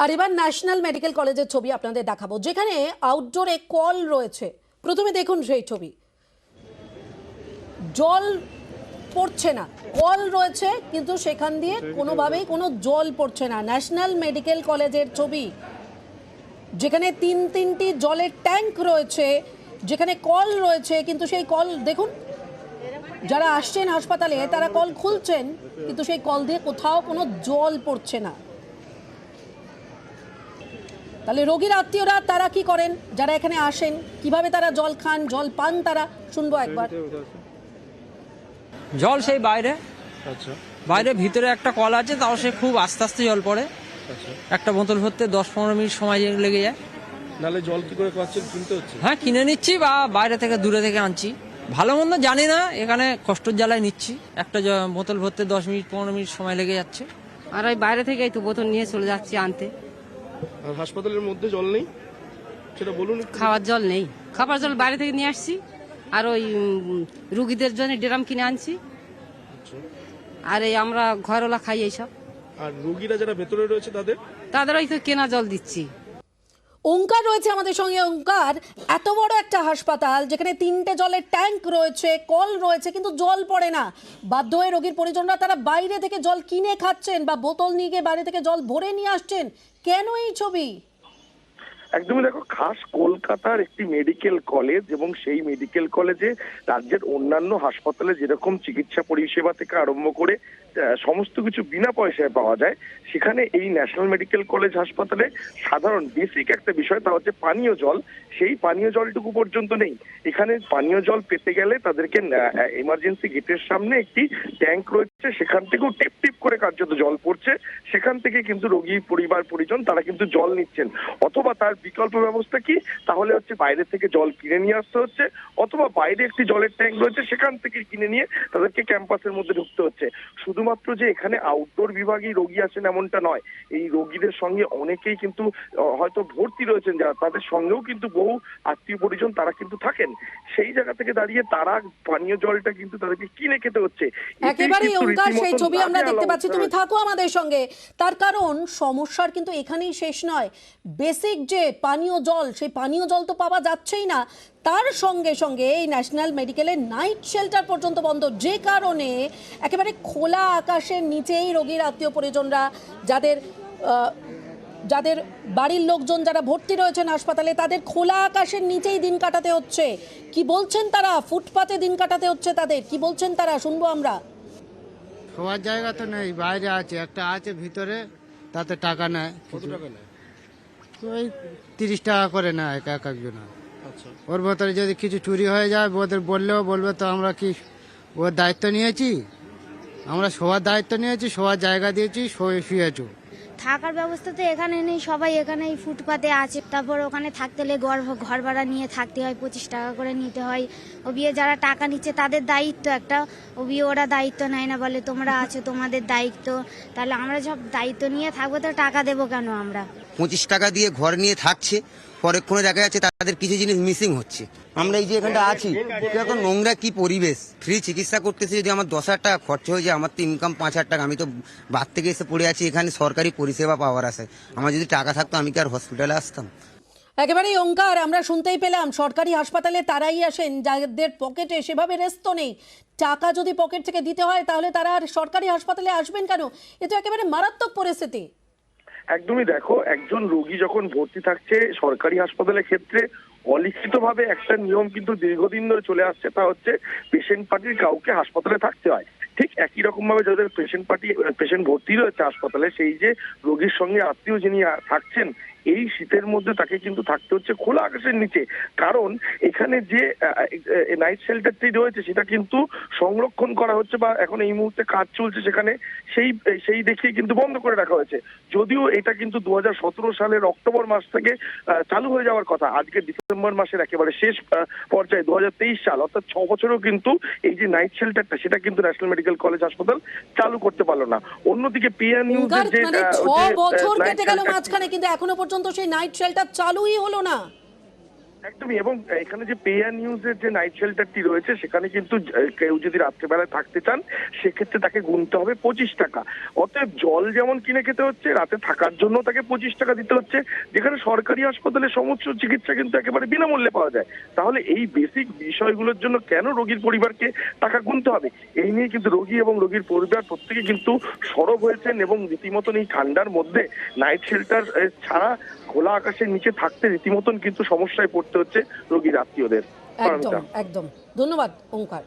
আর এবার national medical কলেজের ছবি আপনাদের দেখাবো, যেখানে আউটডোরে কল রয়েছে। প্রথমে দেখুন সেই ছবি, জল পড়ছে না, কল রয়েছে কিন্তু সেখান দিয়ে কোনোভাবেই কোনো জল পড়ছে না। ন্যাশনাল মেডিকেল কলেজের ছবি, যেখানে তিনটি জলের ট্যাঙ্ক রয়েছে, যেখানে কল রয়েছে কিন্তু সেই কল দেখুন, যারা আসছেন হাসপাতালে তারা কল খুলছেন কিন্তু সেই কল দিয়ে কোথাও কোনো জল পড়ছে না। তাহলে রোগীর আত্মীয়রা তারা কি করেন, যারা এখানে আসেন, কিভাবে তারা জল খান, জল পান, তারা শুনবো একবার। জল সেই বাইরে, বাইরে ভিতরে একটা কল আছে, তাও সে খুব আস্তে আস্তে জল পড়ে। একটা বোতল ভরতে 10-15 মিনিট সময় লেগে যায়। নালে জল কি করে পাচ্ছেন, কিনতে হচ্ছে? হ্যাঁ, কিনে নিচ্ছি বা বাইরে থেকে দূরে থেকে আনছি। ভালো মন্দ জানি না, এখানে কষ্টের জ্বালায় নিচ্ছি। একটা বোতল ভরতে 10-15 মিনিট সময় লেগে যাচ্ছে। আর ওই বাইরে থেকে একটু বোতল নিয়ে চলে যাচ্ছি আনতে। আর হাসপাতালের মধ্যে জল নেই, সেটা বলুন। খাওয়ার জল নেই, খাবার জল বাইরে থেকে নিয়ে আসছি। আর ওই রুগীদের জন্য ড্রাম কিনে আনছি। আর এই আমরা ঘরওয়ালা খাই এইসব। আর রোগীরা যারা ভেতরে রয়েছে তাদের ওই তো কেনা জল দিচ্ছি। ওঙ্কার রয়েছে আমাদের সঙ্গে। ওঙ্কার, এত বড় একটা হাসপাতাল যেখানে 3টে জলের ট্যাঙ্ক রয়েছে, কল রয়েছে কিন্তু জল পড়ে না, বাধ্য হয়ে রোগীর পরিজনরা তারা বাইরে থেকে জল কিনে খাচ্ছেন বা বোতল নিয়ে গিয়ে বাইরে থেকে জল ভরে নিয়ে আসছেন। কেন এই ছবি? একদমই দেখো, খাস কলকাতার একটি মেডিকেল কলেজ এবং সেই মেডিকেল কলেজে রাজ্যের অন্যান্য হাসপাতালে যেরকম চিকিৎসা পরিষেবা থেকে আরম্ভ করে সমস্ত কিছু বিনা পয়সায় পাওয়া যায়, সেখানে এই ন্যাশনাল মেডিকেল কলেজ হাসপাতালে সাধারণ বেসিক একটা বিষয়, তা হচ্ছে পানীয় জল। সেই পানীয় জলটুকু পর্যন্ত নেই। এখানে পানীয় জল পেতে গেলে তাদেরকে এমার্জেন্সি গেটের সামনে একটি ট্যাঙ্ক রয়েছে, সেখান থেকেও টিপ টিপ করে কার্যত জল পড়ছে। সেখান থেকে কিন্তু রোগী পরিবার পরিজন তারা কিন্তু জল নিচ্ছেন। অথবা তার বিকল্প ব্যবস্থা কি, তাহলে হচ্ছে বাইরে থেকে জল কিনে নিয়ে আসতে হচ্ছে, অথবা বাইরে একটি জলের ট্যাঙ্ক রয়েছে সেখান থেকে কিনে নিয়ে তাদেরকে ক্যাম্পাসের মধ্যে ঢুকতে হচ্ছে। শুধুমাত্র যে এখানে আউটডোর বিভাগেই রোগী আসেন এমনটা নয়, এই রোগীদের সঙ্গে অনেকেই কিন্তু হয়তো ভর্তি রয়েছেন, যারা তাদের সঙ্গেও কিন্তু বহু আত্মীয় পরিজন তারা কিন্তু থাকেন। সেই জায়গা থেকে দাঁড়িয়ে তারা পানীয় জলটা কিন্তু তাদেরকে কিনে খেতে হচ্ছে। একেবারেই ওঙ্কার, সেই ছবি আমরা দেখতে পাচ্ছি। তুমি থাকো আমাদের সঙ্গে, তার কারণ সমস্যার কিন্তু এখানেই শেষ নয়। বেসিক যে পানীয় জল, সেই পানীয় জল তো পাওয়া যাচ্ছেই না, তার সঙ্গে সঙ্গে এই ন্যাশনাল মেডিকেলের নাইট শেল্টার পর্যন্ত বন্ধ, যে কারণে একেবারে খোলা আকাশের নিচেই রোগীর আত্মীয় পরিজনরা, যাদের বাড়ির লোকজন যারা ভর্তি রয়েছেন হাসপাতালে, তাদের খোলা আকাশের নিচেই দিন কাটাতে হচ্ছে। কি বলছেন তারা? ফুটপাতে দিন কাটাতে হচ্ছে তাদের, কি বলছেন তারা, শুনবো আমরা। শোয়ার জায়গা তো নেই, বাইরে আছে, একটা আছে ভিতরে, তাতে টাকা নেয়। কত টাকা নেয়? ওই 30 টাকা করে নেয় এক একজন। ওর ভেতরে যদি কিছু চুরি হয়ে যায়, ওদের বললেও বলবে তো আমরা কি ওর দায়িত্ব নিয়েছি? আমরা শোয়ার দায়িত্ব নিয়েছি, শোয়ার জায়গা দিয়েছি, শুয়েছো। থাকার ব্যবস্থা তো এখানে নেই, সবাই এখানে এই ফুটপাতে আছে। তারপর ওখানে থাকতে হলে ঘর ভাড়া নিয়ে থাকতে হয়, 25 টাকা করে নিতে হয়। ও বিয়ে যারা টাকা নিচ্ছে তাদের দায়িত্ব একটা, ও বিয়ে ওরা দায়িত্ব নেয় না, বলে তোমরা আছো তোমাদের দায়িত্ব। তাহলে আমরা সব দায়িত্ব নিয়ে থাকবো, তো টাকা দেবো কেন আমরা? 25 টাকা দিয়ে ঘর নিয়ে থাকছে, পরেক্ষণে দেখা যাচ্ছে তাদের কিছু জিনিস মিসিং হচ্ছে। আমরা এই যে এখানটা আছি, এখন নোংরা কি পরিবেশ। ফ্রি চিকিৎসা করতেছে, যদি আমার 10,000 টাকা খরচ হয়ে যায়, আমার তো ইনকাম 5,000 টাকা। আমি তো বাদ থেকে এসে পড়ে আছি এখানে সরকারি পরিষেবা পাওয়ার আছে। আমার যদি টাকা থাকতো আমি কি আর হসপিটালে আসতাম? একেবারেই ওঙ্কার, আমরা শুনতেই পেলাম সরকারি হাসপাতালে তারাই আসেন যাদের পকেটে সেভাবে রেস্ট নেই। টাকা যদি পকেট থেকে দিতে হয় তাহলে তারা আর সরকারি হাসপাতালে আসবেন কেন? এ তো একেবারে মারাত্মক পরিস্থিতি। একদমই দেখো, একজন রোগী যখন ভর্তি থাকছে সরকারি হাসপাতালের ক্ষেত্রে অলিখিতভাবে একটা নিয়ম কিন্তু দীর্ঘদিন ধরে চলে আসছে, তা হচ্ছে পেশেন্ট পার্টির কাউকে হাসপাতালে থাকতে হয়। ঠিক একই রকম ভাবে যাদের পেশেন্ট ভর্তি রয়েছে হাসপাতালে, সেই যে রোগীর সঙ্গে আত্মীয় যিনি থাকছেন, এই শীতের মধ্যে তাকে কিন্তু থাকতে হচ্ছে খোলা আকাশের নিচে। কারণ এখানে যে নাইট শেল্টারটি রয়েছে সেটা কিন্তু সংরক্ষণ করা হচ্ছে বা এখন এই মুহূর্তে কাজ চলছে সেখানে, সেই দেখিয়ে কিন্তু বন্ধ করে রাখা হয়েছে। যদিও এটা কিন্তু 2017 সালের অক্টোবর মাস থেকে চালু হয়ে যাওয়ার কথা, আজকে ডিসেম্বর মাসের একেবারে শেষ পর্যায়ে 2023 সাল, অর্থাৎ 6 বছরেও কিন্তু এই যে নাইট শেল্টারটা সেটা কিন্তু ন্যাশনাল মেডিকেল কলেজ হাসপাতাল চালু করতে পারলো না। অন্যদিকে পিএন নিউজের যে 6 বছর কেটে গেল মাঝখানে, কিন্তু এখনো পর্যন্ত সেই নাইট শেল্টার চালুই হলো না। একদমই, এবং এখানে যে পে অ্যান্ড ইউজের যে নাইট শেল্টারটি রয়েছে সেখানে কিন্তু কেউ যদি রাত্রেবেলায় থাকতে চান সেক্ষেত্রে তাকে গুনতে হবে 25 টাকা। অতএব জল যেমন কিনে খেতে হচ্ছে, রাতে থাকার জন্য তাকে 25 টাকা দিতে হচ্ছে, যেখানে সরকারি হাসপাতালে সমস্ত চিকিৎসা কিন্তু একেবারে বিনামূল্যে পাওয়া যায়। তাহলে এই বেসিক বিষয়গুলোর জন্য কেন রোগীর পরিবারকে টাকা গুনতে হবে? এই নিয়ে কিন্তু রোগী এবং রোগীর পরিবার প্রত্যেকে কিন্তু সরব হয়েছেন এবং রীতিমতন এই ঠান্ডার মধ্যে নাইট শেল্টার ছাড়া খোলা আকাশের নিচে থাকতে রীতিমতন কিন্তু সমস্যায় পড়তে হচ্ছে রোগীর আত্মীয়দের। একদম একদম, ধন্যবাদ ওঙ্কার।